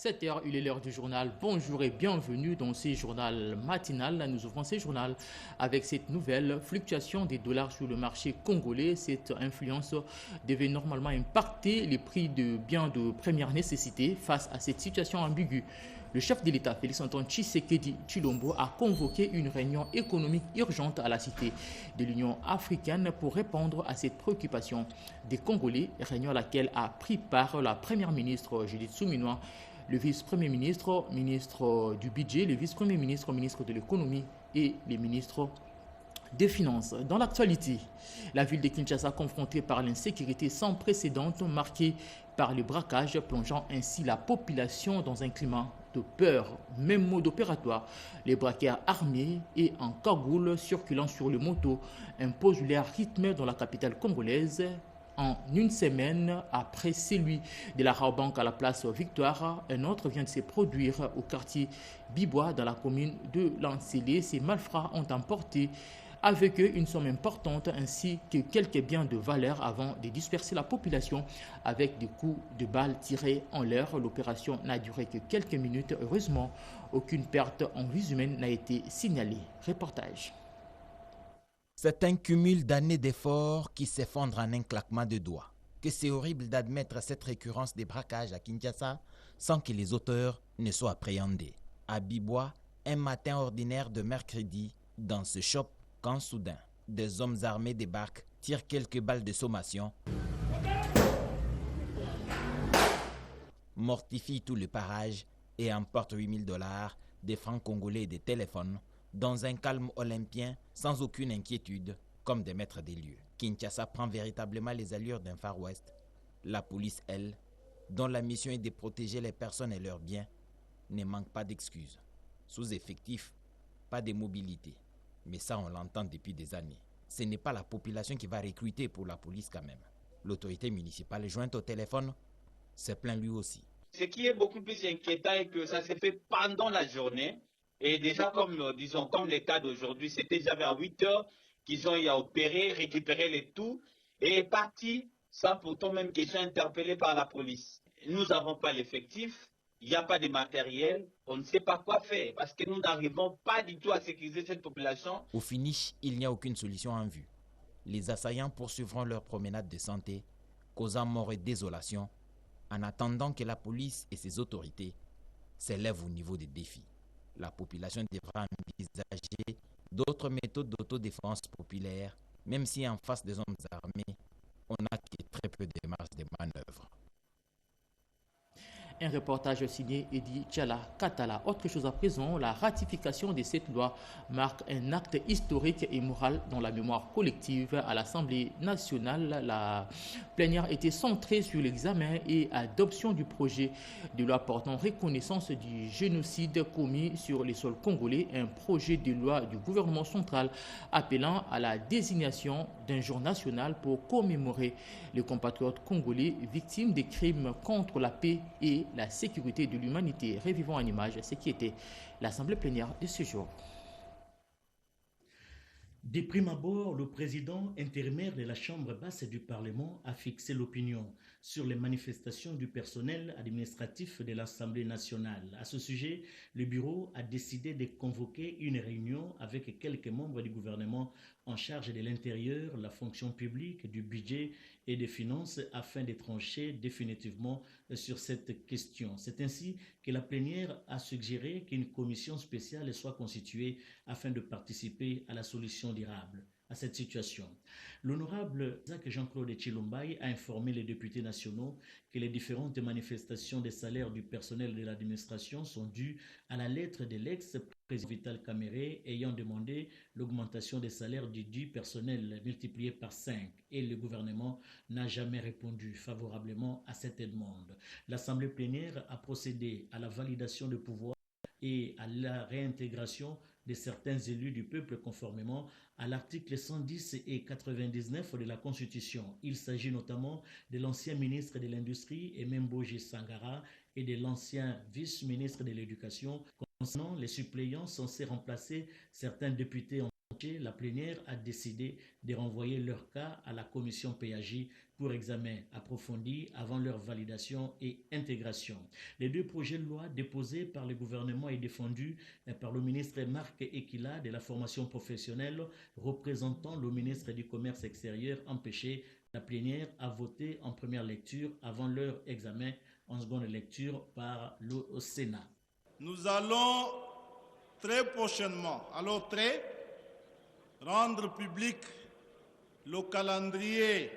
7 heures, il est l'heure du journal. Bonjour et bienvenue dans ce journal matinal. Nous ouvrons ce journal avec cette nouvelle fluctuation des dollars sur le marché congolais. Cette influence devait normalement impacter les prix de biens de première nécessité. Face à cette situation ambiguë, le chef de l'État, Félix-Antoine Tshisekedi Tshilombo, a convoqué une réunion économique urgente à la cité de l'Union africaine pour répondre à cette préoccupation des Congolais, réunion à laquelle a pris part la première ministre Judith Suminwa, le vice-premier ministre, ministre du budget, le vice-premier ministre, ministre de l'économie et les ministres des Finances. Dans l'actualité, la ville de Kinshasa confrontée par l'insécurité sans précédent marquée par les braquages, plongeant ainsi la population dans un climat de peur. Même mode opératoire, les braqueurs armés et en cagoule circulant sur les motos imposent leur rythme dans la capitale congolaise. En une semaine après celui de la Raobank à la place Victoire, un autre vient de se produire au quartier Bibois dans la commune de Lancélé. Ces malfrats ont emporté avec eux une somme importante ainsi que quelques biens de valeur avant de disperser la population avec des coups de balles tirés en l'air. L'opération n'a duré que quelques minutes. Heureusement, aucune perte en vie humaine n'a été signalée. Reportage. C'est un cumul d'années d'efforts qui s'effondre en un claquement de doigts. Que c'est horrible d'admettre cette récurrence des braquages à Kinshasa sans que les auteurs ne soient appréhendés. À Bibois, un matin ordinaire de mercredi, dans ce shop, quand soudain, des hommes armés débarquent, tirent quelques balles de sommation, mortifient tout le parage et emportent $8 000, des francs congolais et des téléphones, dans un calme olympien, sans aucune inquiétude, comme des maîtres des lieux. Kinshasa prend véritablement les allures d'un Far West. La police, elle, dont la mission est de protéger les personnes et leurs biens, ne manque pas d'excuses. Sous-effectif, pas de mobilité. Mais ça, on l'entend depuis des années. Ce n'est pas la population qui va recruter pour la police quand même. L'autorité municipale jointe au téléphone se plaint lui aussi. Ce qui est beaucoup plus inquiétant est que ça s'est fait pendant la journée. Et déjà, comme le cas d'aujourd'hui, c'était déjà vers 8 heures qu'ils ont opéré, récupéré les tout et est parti sans pourtant même qu'ils soient interpellés par la police. Nous n'avons pas l'effectif, il n'y a pas de matériel, on ne sait pas quoi faire parce que nous n'arrivons pas du tout à sécuriser cette population. Au finish, il n'y a aucune solution en vue. Les assaillants poursuivront leur promenade de santé, causant mort et désolation, en attendant que la police et ses autorités s'élèvent au niveau des défis. La population devra envisager d'autres méthodes d'autodéfense populaire, même si en face des hommes armés, on n'a que très peu de marge de manœuvre. Un reportage signé Edi Tchala Katala. Autre chose à présent, la ratification de cette loi marque un acte historique et moral dans la mémoire collective à l'Assemblée nationale. La plénière était centrée sur l'examen et adoption du projet de loi portant reconnaissance du génocide commis sur les sols congolais, un projet de loi du gouvernement central appelant à la désignation d'un jour national pour commémorer les compatriotes congolais victimes des crimes contre la paix et la sécurité de l'humanité. Revivons en image ce qui était l'assemblée plénière de ce jour. De prime abord, le président intérimaire de la Chambre basse du Parlement a fixé l'opinion sur les manifestations du personnel administratif de l'Assemblée nationale. À ce sujet, le bureau a décidé de convoquer une réunion avec quelques membres du gouvernement en charge de l'intérieur, la fonction publique, du budget et des finances afin de trancher définitivement sur cette question. C'est ainsi que la plénière a suggéré qu'une commission spéciale soit constituée afin de participer à la solution durable à cette situation. L'honorable Jean-Claude Tshilombaï a informé les députés nationaux que les différentes manifestations des salaires du personnel de l'administration sont dues à la lettre de l'ex-président Vital Kamerhe ayant demandé l'augmentation des salaires du personnel multiplié par 5 et le gouvernement n'a jamais répondu favorablement à cette demande. L'Assemblée plénière a procédé à la validation de pouvoir et à la réintégration de certains élus du peuple conformément à l'article 110 et 99 de la Constitution. Il s'agit notamment de l'ancien ministre de l'Industrie, Ememboji Sangara, et de l'ancien vice-ministre de l'Éducation. Concernant les suppléants censés remplacer certains députés en la plénière a décidé de renvoyer leur cas à la commission PAJ pour examen approfondi avant leur validation et intégration. Les deux projets de loi déposés par le gouvernement et défendus par le ministre Marc Ekila de la formation professionnelle, représentant le ministre du Commerce extérieur, empêché. La plénière a voté en première lecture avant leur examen en seconde lecture par le Sénat. Nous allons très prochainement, rendre public le calendrier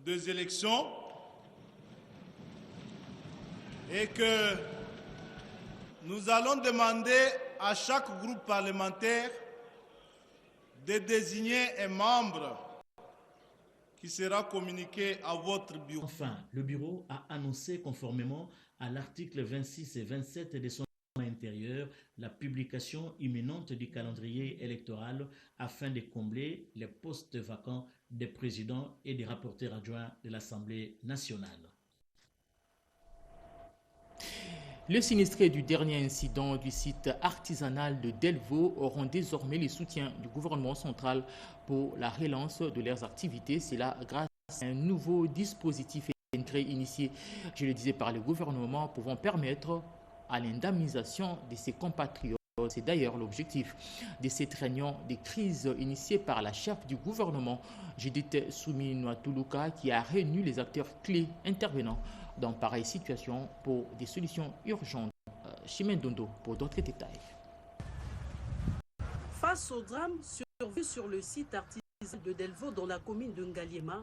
des élections et que nous allons demander à chaque groupe parlementaire de désigner un membre qui sera communiqué à votre bureau. Enfin, le bureau a annoncé conformément à l'article 26 et 27 de son intérieur la publication imminente du calendrier électoral afin de combler les postes vacants des présidents et des rapporteurs adjoints de l'Assemblée nationale. Les sinistrés du dernier incident du site artisanal de Delvaux auront désormais le soutien du gouvernement central pour la relance de leurs activités. C'est là grâce à un nouveau dispositif initié, je le disais, par le gouvernement, pouvant permettre à l'indemnisation de ses compatriotes. C'est d'ailleurs l'objectif de cette réunion des crises initiée par la chef du gouvernement, Judith Suminwa Tuluka, qui a réuni les acteurs clés intervenant dans pareille situation pour des solutions urgentes. Chimène Dondo pour d'autres détails. Face au drame survenu sur le site artisanal de Delvaux dans la commune de Ngaliema,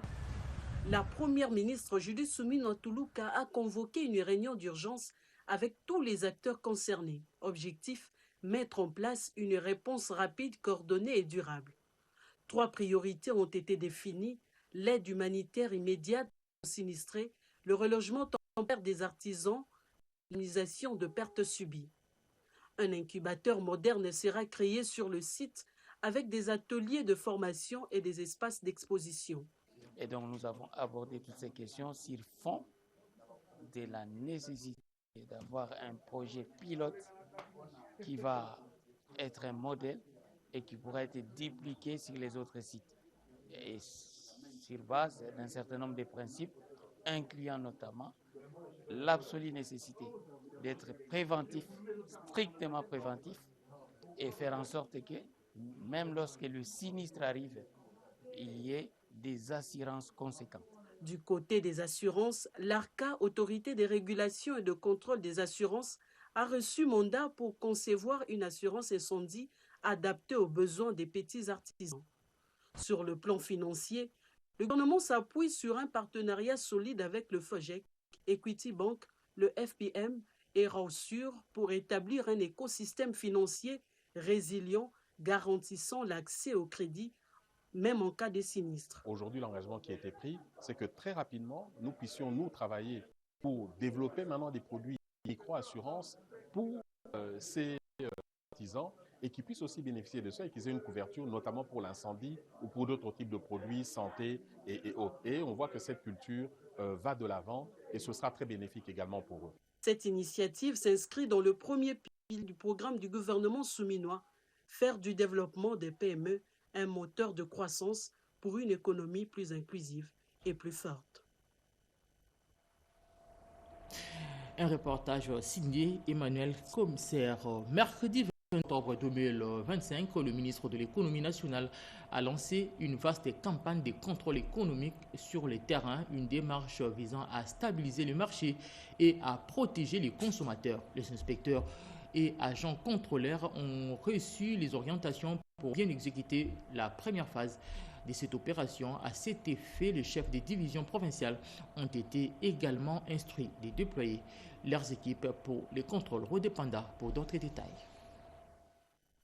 la première ministre Judith Suminwa Tuluka a convoqué une réunion d'urgence avec tous les acteurs concernés. Objectif, mettre en place une réponse rapide, coordonnée et durable. 3 priorités ont été définies: l'aide humanitaire immédiate aux sinistrés, le relogement temporaire des artisans, l'indemnisation de pertes subies. Un incubateur moderne sera créé sur le site avec des ateliers de formation et des espaces d'exposition. Et donc nous avons abordé toutes ces questions sur fond de la nécessité d'avoir un projet pilote qui va être un modèle et qui pourra être dupliqué sur les autres sites. Et sur base d'un certain nombre de principes, incluant notamment l'absolue nécessité d'être préventif, strictement préventif, et faire en sorte que, même lorsque le sinistre arrive, il y ait des assurances conséquentes. Du côté des assurances, l'ARCA, Autorité des régulations et de contrôle des assurances, a reçu mandat pour concevoir une assurance incendie adaptée aux besoins des petits artisans. Sur le plan financier, le gouvernement s'appuie sur un partenariat solide avec le FOGEC, Equity Bank, le FPM et Rausur pour établir un écosystème financier résilient garantissant l'accès au crédit, même en cas de sinistre. Aujourd'hui, l'engagement qui a été pris, c'est que très rapidement, nous puissions nous travailler pour développer maintenant des produits micro-assurance pour ces artisans et qui puissent aussi bénéficier de ça et qu'ils aient une couverture, notamment pour l'incendie ou pour d'autres types de produits, santé et autres. Et on voit que cette culture va de l'avant et ce sera très bénéfique également pour eux. Cette initiative s'inscrit dans le premier pilier du programme du gouvernement souminois, faire du développement des PME un moteur de croissance pour une économie plus inclusive et plus forte. Un reportage signé Emmanuel Commissaire. Mercredi 20 octobre 2025, le ministre de l'Économie nationale a lancé une vaste campagne de contrôle économique sur le terrain, une démarche visant à stabiliser le marché et à protéger les consommateurs. Les inspecteurs et agents contrôleurs ont reçu les orientations pour bien exécuter la première phase de cette opération. À cet effet, les chefs des divisions provinciales ont été également instruits de déployer leurs équipes pour les contrôles redépendants. Pour d'autres détails.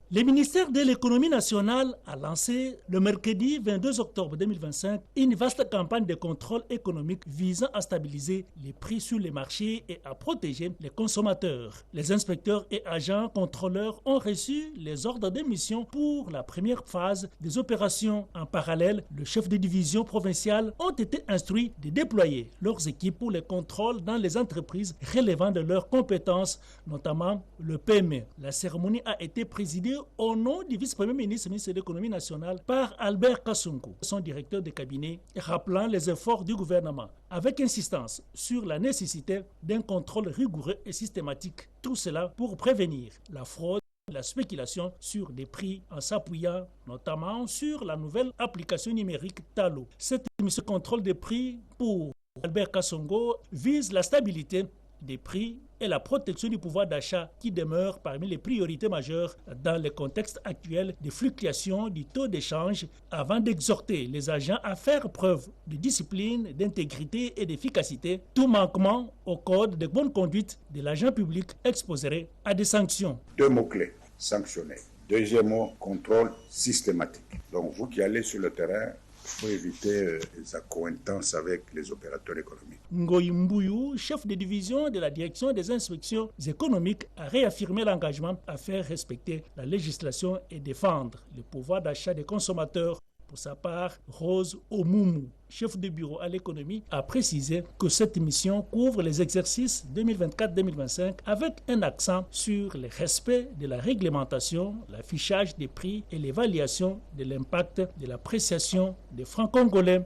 Le ministère de l'Économie nationale a lancé le mercredi 22 octobre 2025 une vaste campagne de contrôle économique visant à stabiliser les prix sur les marchés et à protéger les consommateurs. Les inspecteurs et agents contrôleurs ont reçu les ordres de mission pour la première phase des opérations. En parallèle, les chefs de division provinciales ont été instruits de déployer leurs équipes pour les contrôles dans les entreprises relevant de leurs compétences, notamment le PME. La cérémonie a été présidée au nom du vice-premier ministre de l'économie nationale par Albert Kassongo, son directeur de cabinet, rappelant les efforts du gouvernement avec insistance sur la nécessité d'un contrôle rigoureux et systématique. Tout cela pour prévenir la fraude, la spéculation sur des prix en s'appuyant notamment sur la nouvelle application numérique Talo. Cette mission de contrôle des prix pour Albert Kassongo vise la stabilité des prix et la protection du pouvoir d'achat qui demeure parmi les priorités majeures dans le contexte actuel de fluctuation du taux d'échange, avant d'exhorter les agents à faire preuve de discipline, d'intégrité et d'efficacité. Tout manquement au code de bonne conduite de l'agent public exposerait à des sanctions. 2 mots-clés, sanctionner. Deuxième mot, contrôle systématique. Donc vous qui allez sur le terrain, il faut éviter les accointances avec les opérateurs économiques. Ngoyi Mbuyu, chef de division de la direction des inspections économiques, a réaffirmé l'engagement à faire respecter la législation et défendre le pouvoir d'achat des consommateurs. Pour sa part, Rose Omoumou, chef de bureau à l'économie, a précisé que cette mission couvre les exercices 2024-2025 avec un accent sur le respect de la réglementation, l'affichage des prix et l'évaluation de l'impact de l'appréciation des francs congolais.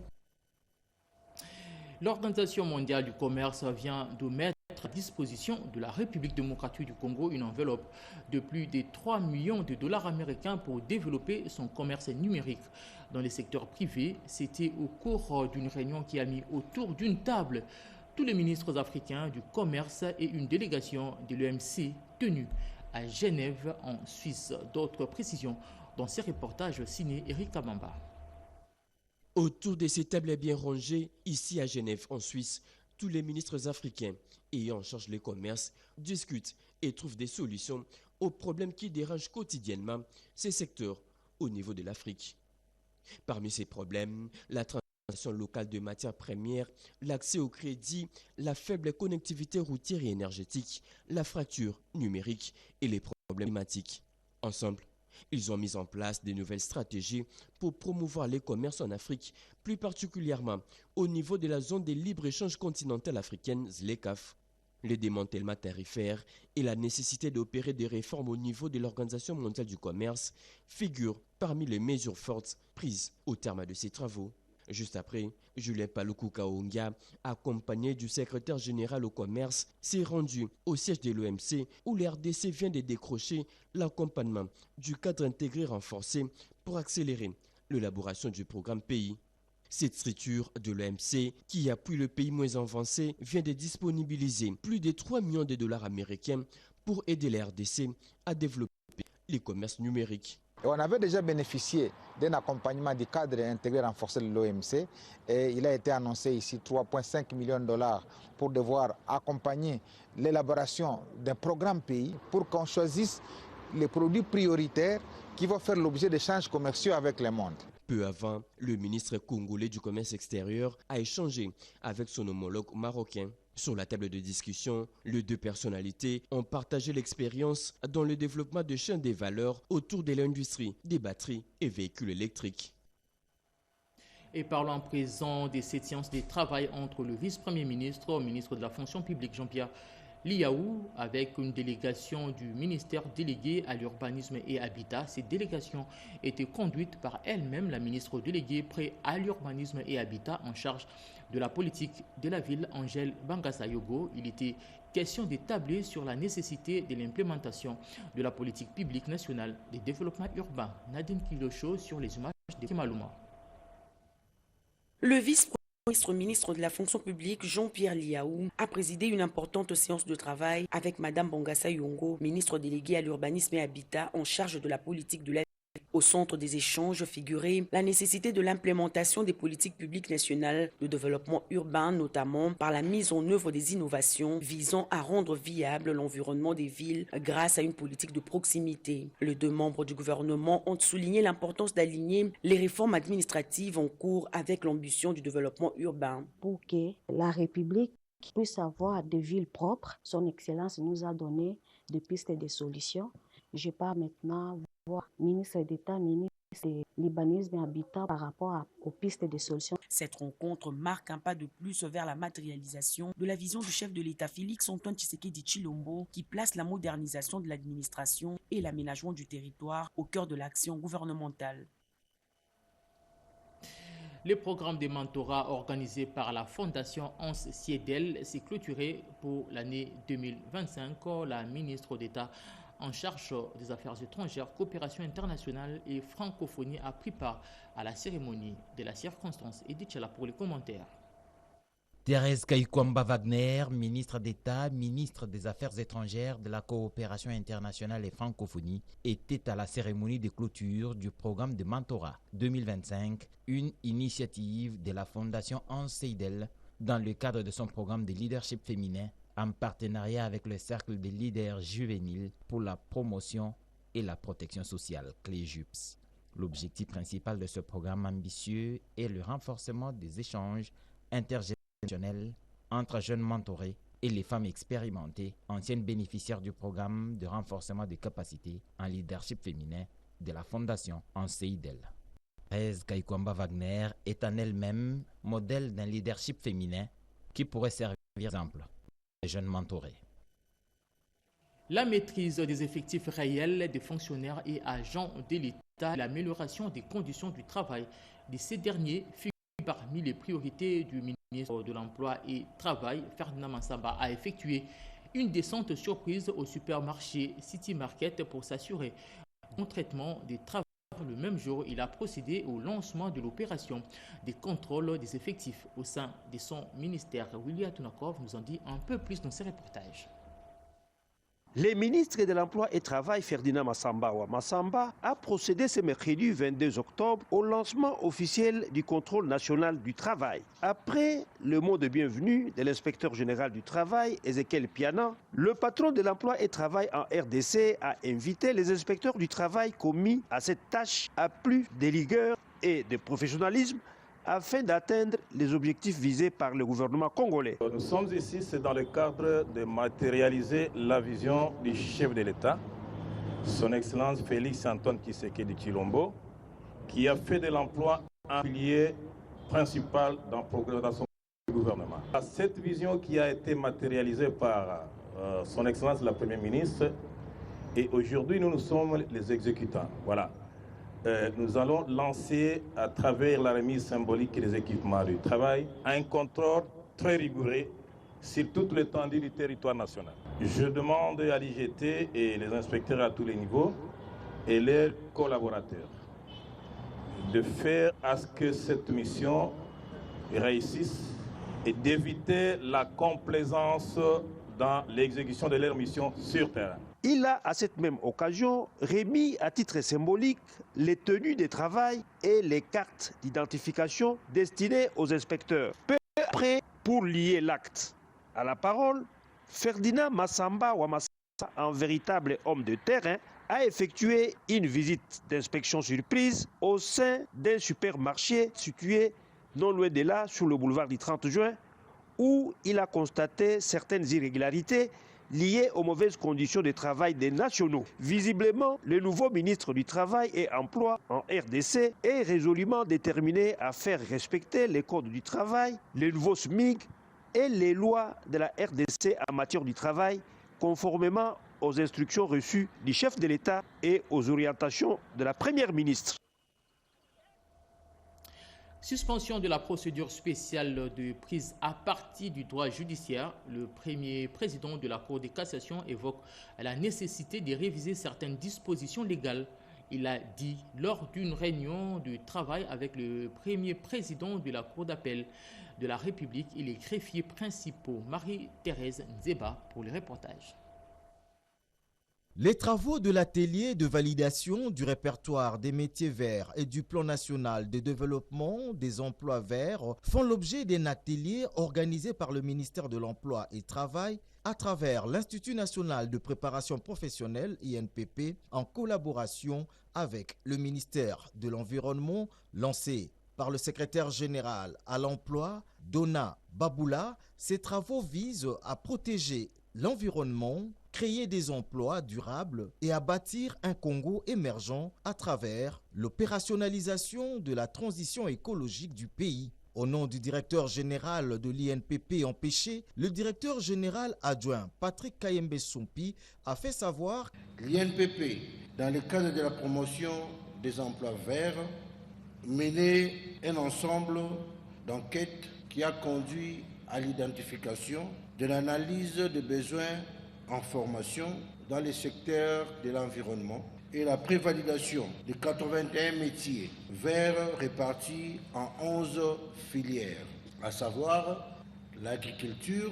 L'Organisation mondiale du commerce vient de mettre à disposition de la République démocratique du Congo une enveloppe de plus de 3 millions de dollars américains pour développer son commerce numérique dans les secteurs privés. C'était au cours d'une réunion qui a mis autour d'une table tous les ministres africains du commerce et une délégation de l'OMC tenue à Genève en Suisse. D'autres précisions dans ces reportages signés Eric Kabamba. Autour de ces tables bien rangées, ici à Genève, en Suisse, tous les ministres africains ayant en charge le commerce discutent et trouvent des solutions aux problèmes qui dérangent quotidiennement ces secteurs au niveau de l'Afrique. Parmi ces problèmes, la transformation locale de matières premières, l'accès au crédit, la faible connectivité routière et énergétique, la fracture numérique et les problèmes climatiques. Ensemble, ils ont mis en place de nouvelles stratégies pour promouvoir les commerces en Afrique, plus particulièrement au niveau de la zone de libre-échange continentale africaine, ZLECAf. Le démantèlement tarifaire et la nécessité d'opérer des réformes au niveau de l'Organisation mondiale du commerce figurent parmi les mesures fortes prises au terme de ces travaux. Juste après, Julien Paluku Kaonga, accompagné du secrétaire général au commerce, s'est rendu au siège de l'OMC où l'RDC vient de décrocher l'accompagnement du cadre intégré renforcé pour accélérer l'élaboration du programme pays. Cette structure de l'OMC, qui appuie le pays moins avancé, vient de disponibiliser plus de 3 millions de dollars américains pour aider la RDC à développer les commerces numériques. Et on avait déjà bénéficié d'un accompagnement du cadre intégré renforcé de l'OMC et il a été annoncé ici 3,5 millions de dollars pour devoir accompagner l'élaboration d'un programme pays pour qu'on choisisse les produits prioritaires qui vont faire l'objet d'échanges commerciaux avec le monde. Peu avant, le ministre congolais du commerce extérieur a échangé avec son homologue marocain. Sur la table de discussion, les deux personnalités ont partagé l'expérience dans le développement de chaînes des valeurs autour de l'industrie des batteries et véhicules électriques. Et parlons à présent de cette séance de travail entre le vice-premier ministre, ministre de la fonction publique Jean-Pierre Liaou, avec une délégation du ministère délégué à l'urbanisme et habitat. Cette délégation était conduite par elle-même, la ministre déléguée près à l'urbanisme et habitat en charge de la politique de la ville, Angèle Bangasa-Yogo. Il était question de tabler sur la nécessité de l'implémentation de la politique publique nationale de développement urbain. Nadine Kilocho sur les images de Kimalouma. Le vice-ministre de la fonction publique, Jean-Pierre Liaou, a présidé une importante séance de travail avec Mme Bangasa-Yogo, ministre déléguée à l'urbanisme et habitat en charge de la politique de la ville. Au centre des échanges figurait la nécessité de l'implémentation des politiques publiques nationales de développement urbain, notamment par la mise en œuvre des innovations visant à rendre viable l'environnement des villes grâce à une politique de proximité. Les deux membres du gouvernement ont souligné l'importance d'aligner les réformes administratives en cours avec l'ambition du développement urbain. Pour que la République puisse avoir des villes propres, son Excellence nous a donné des pistes et des solutions. Je pars maintenant voir ministre d'État, ministre l'urbanisme et habitat par rapport aux pistes de solutions. Cette rencontre marque un pas de plus vers la matérialisation de la vision du chef de l'État Félix-Antoine Tshisekedi Tshilombo qui place la modernisation de l'administration et l'aménagement du territoire au cœur de l'action gouvernementale. Le programme de mentorat organisé par la Fondation Hans Siedel s'est clôturé pour l'année 2025. La ministre d'État en charge des Affaires étrangères, coopération internationale et francophonie a pris part à la cérémonie de la circonstance. Edith Chala pour les commentaires. Thérèse Kayikwamba Wagner, ministre d'État, ministre des Affaires étrangères, de la coopération internationale et francophonie, était à la cérémonie de clôture du programme de mentorat 2025, une initiative de la Fondation Hans Siedel dans le cadre de son programme de leadership féminin en partenariat avec le Cercle des leaders juvéniles pour la promotion et la protection sociale, CLEJUPS. L'objectif principal de ce programme ambitieux est le renforcement des échanges intergénérationnels entre jeunes mentorés et les femmes expérimentées, anciennes bénéficiaires du programme de renforcement des capacités en leadership féminin de la Fondation Hans Siedel. Thérèse Kayikwamba Wagner est en elle-même modèle d'un leadership féminin qui pourrait servir d'exemple des jeunes mentorés. La maîtrise des effectifs réels des fonctionnaires et agents de l'État, l'amélioration des conditions du travail de ces derniers figurent parmi les priorités du ministre de l'Emploi et Travail. Ferdinand Massamba a effectué une descente surprise au supermarché City Market pour s'assurer du bon traitement des travailleurs. Le même jour, il a procédé au lancement de l'opération des contrôles des effectifs au sein de son ministère. William Tunakov nous en dit un peu plus dans ses reportages. Le ministre de l'Emploi et Travail, Ferdinand Massamba, a procédé ce mercredi 22 octobre au lancement officiel du contrôle national du travail. Après le mot de bienvenue de l'inspecteur général du travail, Ezekiel Piana, le patron de l'Emploi et Travail en RDC a invité les inspecteurs du travail commis à cette tâche à plus de rigueur et de professionnalisme afin d'atteindre les objectifs visés par le gouvernement congolais. Nous sommes ici, c'est dans le cadre de matérialiser la vision du chef de l'État, son Excellence Félix-Antoine Tshisekedi Tshilombo, qui a fait de l'emploi un pilier principal dans son gouvernement. Cette vision qui a été matérialisée par son Excellence la Première ministre, et aujourd'hui nous sommes les exécutants. Voilà. Nous allons lancer à travers la remise symbolique des équipements du travail un contrôle très rigoureux sur toute l'étendue du territoire national. Je demande à l'IGT et les inspecteurs à tous les niveaux et leurs collaborateurs de faire à ce que cette mission réussisse et d'éviter la complaisance dans l'exécution de leur mission sur terrain. Il a, à cette même occasion, remis à titre symbolique les tenues de travail et les cartes d'identification destinées aux inspecteurs. Peu après, pour lier l'acte à la parole, Ferdinand Massamba Wamassa, un véritable homme de terrain, a effectué une visite d'inspection surprise au sein d'un supermarché situé non loin de là, sur le boulevard du 30 juin, où il a constaté certaines irrégularités liées aux mauvaises conditions de travail des nationaux. Visiblement, le nouveau ministre du Travail et Emploi en RDC est résolument déterminé à faire respecter les codes du travail, les nouveaux SMIC et les lois de la RDC en matière du travail, conformément aux instructions reçues du chef de l'État et aux orientations de la Première ministre. Suspension de la procédure spéciale de prise à partie du droit judiciaire. Le premier président de la Cour de cassation évoque la nécessité de réviser certaines dispositions légales. Il a dit lors d'une réunion de travail avec le premier président de la Cour d'appel de la République et les greffiers principaux. Marie-Thérèse Nzeba pour les reportages. Les travaux de l'atelier de validation du répertoire des métiers verts et du plan national de développement des emplois verts font l'objet d'un atelier organisé par le ministère de l'Emploi et du Travail à travers l'Institut national de préparation professionnelle INPP en collaboration avec le ministère de l'Environnement, lancé par le secrétaire général à l'emploi, Donna Baboula. Ces travaux visent à protéger l'environnement, créer créer des emplois durables et à bâtir un Congo émergent à travers l'opérationnalisation de la transition écologique du pays. Au nom du directeur général de l'INPP empêché, le directeur général adjoint Patrick Kayembe Sompi a fait savoir que l'INPP, dans le cadre de la promotion des emplois verts, menait un ensemble d'enquêtes qui a conduit à l'identification de l'analyse des besoins en formation dans les secteurs de l'environnement et la prévalidation de 81 métiers verts répartis en 11 filières, à savoir l'agriculture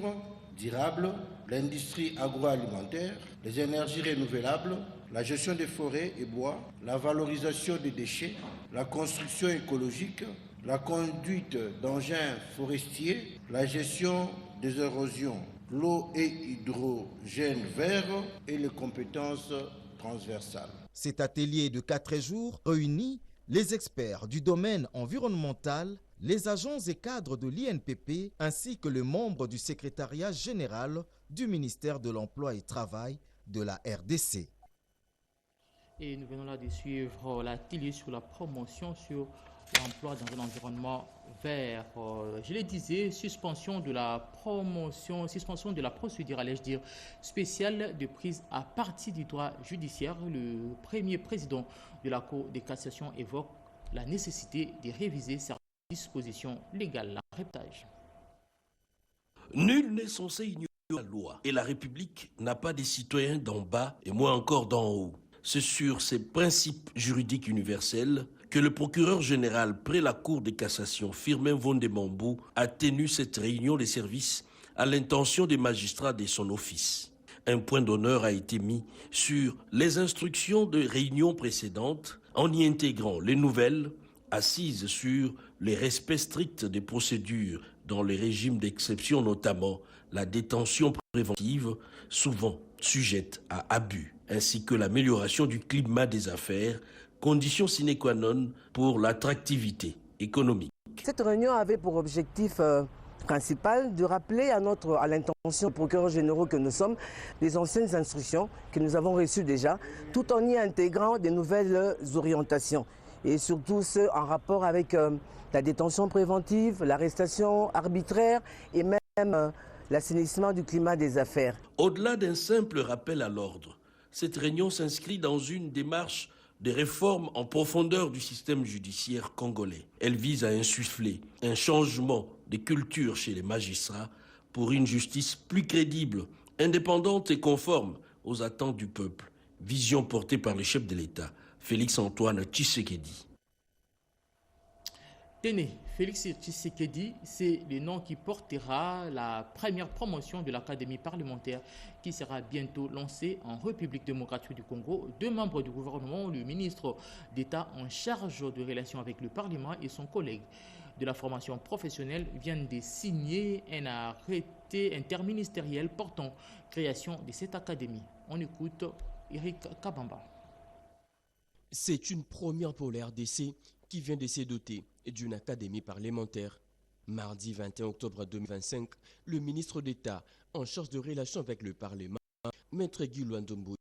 durable, l'industrie agroalimentaire, les énergies renouvelables, la gestion des forêts et bois, la valorisation des déchets, la construction écologique, la conduite d'engins forestiers, la gestion des érosions, l'eau et hydrogène vert et les compétences transversales. Cet atelier de 4 jours réunit les experts du domaine environnemental, les agents et cadres de l'INPP ainsi que les membres du secrétariat général du ministère de l'Emploi et Travail de la RDC. Et nous venons là de suivre l'atelier sur la promotion sur l'emploi dans un environnement vert. Je le disais, suspension de la procédure, allais-je dire, spéciale de prise à partie du droit judiciaire. Le premier président de la Cour de cassation évoque la nécessité de réviser certaines dispositions légales. La reportage. Nul n'est censé ignorer la loi et la République n'a pas des citoyens d'en bas et moins encore d'en haut. C'est sur ces principes juridiques universels que le procureur général près la Cour de cassation, Firmin Vondemambou, a tenu cette réunion des services à l'intention des magistrats de son office. Un point d'honneur a été mis sur les instructions de réunions précédentes en y intégrant les nouvelles assises sur les respects stricts des procédures dans les régimes d'exception, notamment la détention préventive, souvent sujette à abus, ainsi que l'amélioration du climat des affaires, condition sine qua non pour l'attractivité économique. Cette réunion avait pour objectif principal de rappeler à l'intention des procureurs généraux que nous sommes les anciennes instructions que nous avons reçues déjà, tout en y intégrant de nouvelles orientations. Et surtout ceux en rapport avec la détention préventive, l'arrestation arbitraire et même l'assainissement du climat des affaires. Au-delà d'un simple rappel à l'ordre, cette réunion s'inscrit dans une démarche de réforme en profondeur du système judiciaire congolais. Elle vise à insuffler un changement de culture chez les magistrats pour une justice plus crédible, indépendante et conforme aux attentes du peuple. Vision portée par le chef de l'État, Félix-Antoine Tshisekedi. Tenez, Félix Tshisekedi, c'est le nom qui portera la première promotion de l'Académie parlementaire qui sera bientôt lancée en République démocratique du Congo. 2 membres du gouvernement, le ministre d'État en charge de relations avec le Parlement et son collègue de la formation professionnelle viennent de signer un arrêté interministériel portant création de cette académie. On écoute Eric Kabamba. C'est une première pour la RDC qui vient de se doter d'une académie parlementaire. Mardi 21 octobre 2025, le ministre d'État en charge de relations avec le Parlement, Maître Guy Luandomboyo,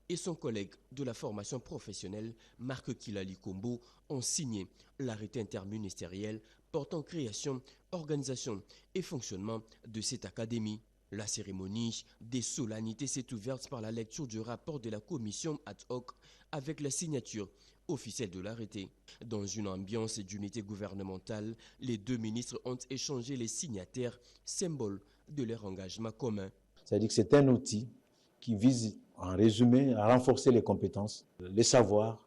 et son collègue de la formation professionnelle, Marc Kilali Kombo, ont signé l'arrêté interministériel portant création, organisation et fonctionnement de cette académie. La cérémonie des solennités s'est ouverte par la lecture du rapport de la commission ad hoc avec la signature officielle de l'arrêté. Dans une ambiance d'unité gouvernementale, les 2 ministres ont échangé les signataires, symbole de leur engagement commun. C'est-à-dire que c'est un outil qui vise, en résumé, à renforcer les compétences, les savoirs,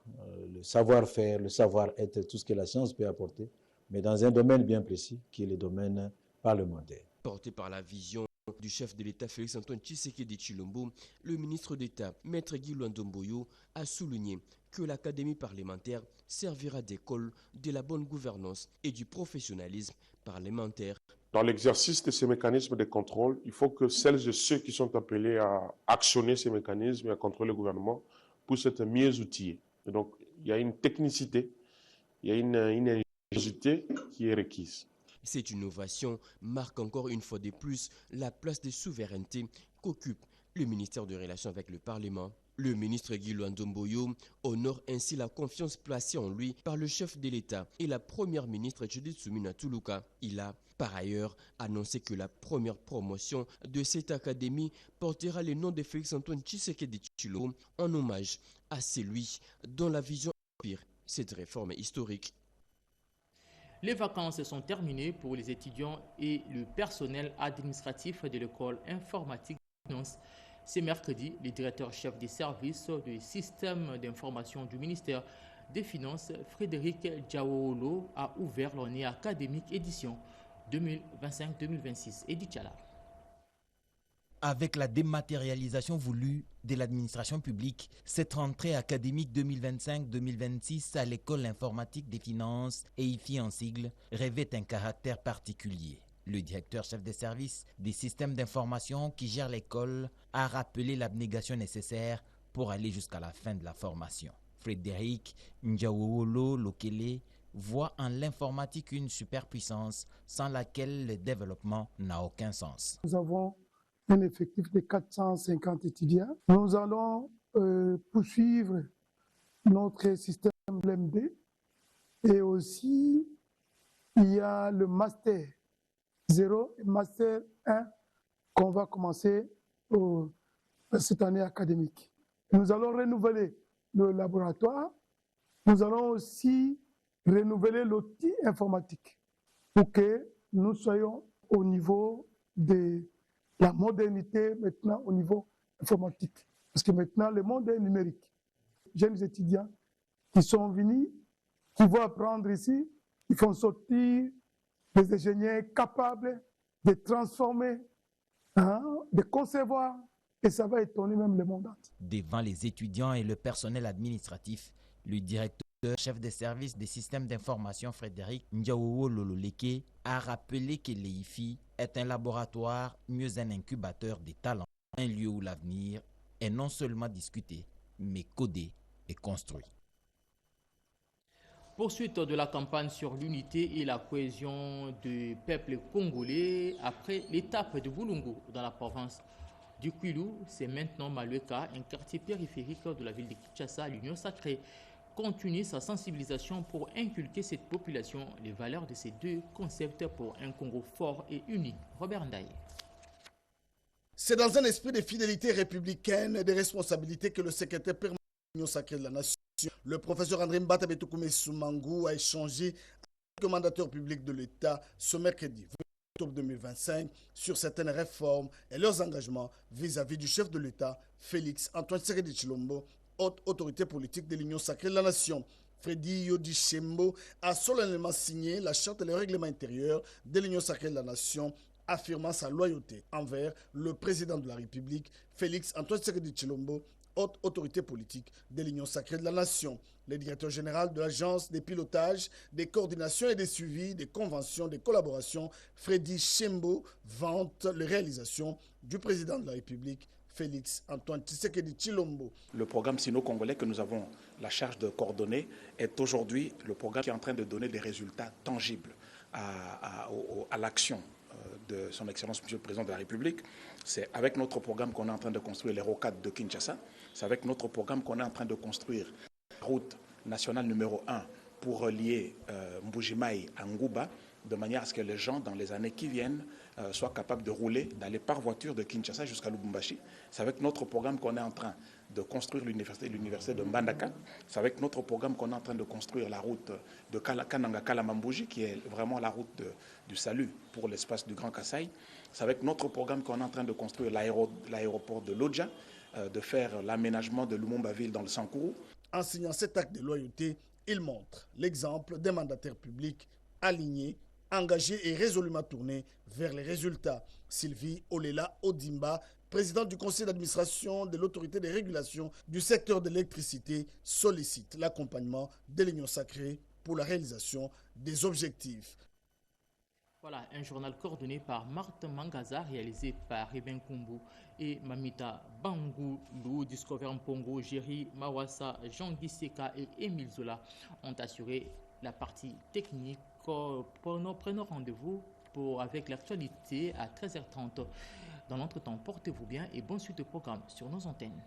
le savoir-faire, le savoir-être, tout ce que la science peut apporter, mais dans un domaine bien précis, qui est le domaine parlementaire. Porté par la vision du chef de l'État Félix-Antoine Tshisekedi Tshilombo, le ministre d'État, Maître Guy Luandomboyo, a souligné que l'Académie parlementaire servira d'école de la bonne gouvernance et du professionnalisme parlementaire. Dans l'exercice de ces mécanismes de contrôle, il faut que celles et ceux qui sont appelés à actionner ces mécanismes et à contrôler le gouvernement puissent être mieux outillés. Et donc, il y a une technicité, il y a une ingéniosité qui est requise. Cette innovation marque encore une fois de plus la place de souveraineté qu'occupe le ministère de Relations avec le Parlement. Le ministre Guy Ndomboyo honore ainsi la confiance placée en lui par le chef de l'État et la première ministre Judith Suminwa Tuluka. Il a par ailleurs annoncé que la première promotion de cette académie portera le nom de Félix-Antoine Tshisekedi Tshilombo en hommage à celui dont la vision inspire cette réforme historique. Les vacances sont terminées pour les étudiants et le personnel administratif de l'école informatique de finance. Ce mercredi, le directeur-chef des services du système d'information du ministère des Finances, Frédéric Diawolo, a ouvert l'année académique édition 2025-2026. Edith Chala. Avec la dématérialisation voulue de l'administration publique, cette rentrée académique 2025-2026 à l'école informatique des finances, EIFI en sigle, revêt un caractère particulier. Le directeur-chef des services des systèmes d'information qui gère l'école a rappelé l'abnégation nécessaire pour aller jusqu'à la fin de la formation. Frédéric Ndiawolo Lokele voit en l'informatique une superpuissance sans laquelle le développement n'a aucun sens. Nous avons un effectif de 450 étudiants. Nous allons poursuivre notre système LMD et aussi il y a le master 0 et master 1 qu'on va commencer cette année académique. Nous allons renouveler le laboratoire. Nous allons aussi renouveler l'outil informatique pour que nous soyons au niveau de la modernité maintenant au niveau informatique. Parce que maintenant, le monde est numérique. Jeunes étudiants qui sont venus, qui vont apprendre ici, ils font sortir des ingénieurs capables de transformer, de concevoir, et ça va étonner même le monde entier. Devant les étudiants et le personnel administratif, le directeur chef des services des systèmes d'information Frédéric Ndiawolo Loleke a rappelé que l'EIFI est un laboratoire, mieux un incubateur des talents, un lieu où l'avenir est non seulement discuté, mais codé et construit. Poursuite de la campagne sur l'unité et la cohésion du peuple congolais après l'étape de Boulungu dans la province du Kwilu. C'est maintenant Malueka, un quartier périphérique de la ville de Kinshasa, l'Union sacrée, continue sa sensibilisation pour inculquer cette population les valeurs de ces deux concepts pour un Congo fort et uni. Robert Ndaye. C'est dans un esprit de fidélité républicaine et de responsabilité que le secrétaire permanent de l'Union sacrée de la nation, le professeur André Mbata Betoukoumé Soumangou, a échangé avec le mandataire public de l'État ce mercredi 20 octobre 2025 sur certaines réformes et leurs engagements vis-à-vis du chef de l'État, Félix Antoine Tshisekedi Tshilombo, haute autorité politique de l'Union sacrée de la nation. Freddy Yodi Shembo a solennellement signé la charte et le règlement intérieur de l'Union sacrée de la nation, affirmant sa loyauté envers le président de la République, Félix Antoine Tshisekedi Tshilombo, haute autorité politique de l'Union sacrée de la nation. Le directeur général de l'agence des pilotages, des coordinations et des suivis, des conventions, des collaborations, Freddy Shembo, vante les réalisations du président de la République, Félix Antoine Tshisekedi Tshilombo. Le programme sino-congolais que nous avons la charge de coordonner est aujourd'hui le programme qui est en train de donner des résultats tangibles à l'action de son Excellence Monsieur le Président de la République. C'est avec notre programme qu'on est en train de construire les rocades de Kinshasa. C'est avec notre programme qu'on est en train de construire la route nationale numéro 1 pour relier Mbujimaï à Ngouba, de manière à ce que les gens, dans les années qui viennent, soient capables de rouler, d'aller par voiture de Kinshasa jusqu'à Lubumbashi. C'est avec notre programme qu'on est en train de construire l'université de Mbandaka. C'est avec notre programme qu'on est en train de construire la route de Kananga-Kalamambuji, qui est vraiment la route du salut pour l'espace du Grand Kasaï. C'est avec notre programme qu'on est en train de construire l'aéroport de Lodja, de faire l'aménagement de Lumumba-Ville dans le Sankourou. En signant cet acte de loyauté, il montre l'exemple des mandataires publics alignés, engagés et résolument tournés vers les résultats. Sylvie Olela Odimba, présidente du conseil d'administration de l'autorité de régulation du secteur de l'électricité, sollicite l'accompagnement de l'Union sacrée pour la réalisation des objectifs. Voilà, un journal coordonné par Marthe Mangaza, réalisé par Ruben Kumbu et Mamita Bangoulou. Discover Mpongo, Jerry Mawassa, Jean Giseka et Émile Zola ont assuré la partie technique. Prenons rendez-vous avec l'actualité à 13h30. Dans l'entretemps, portez-vous bien et bonne suite de programme sur nos antennes.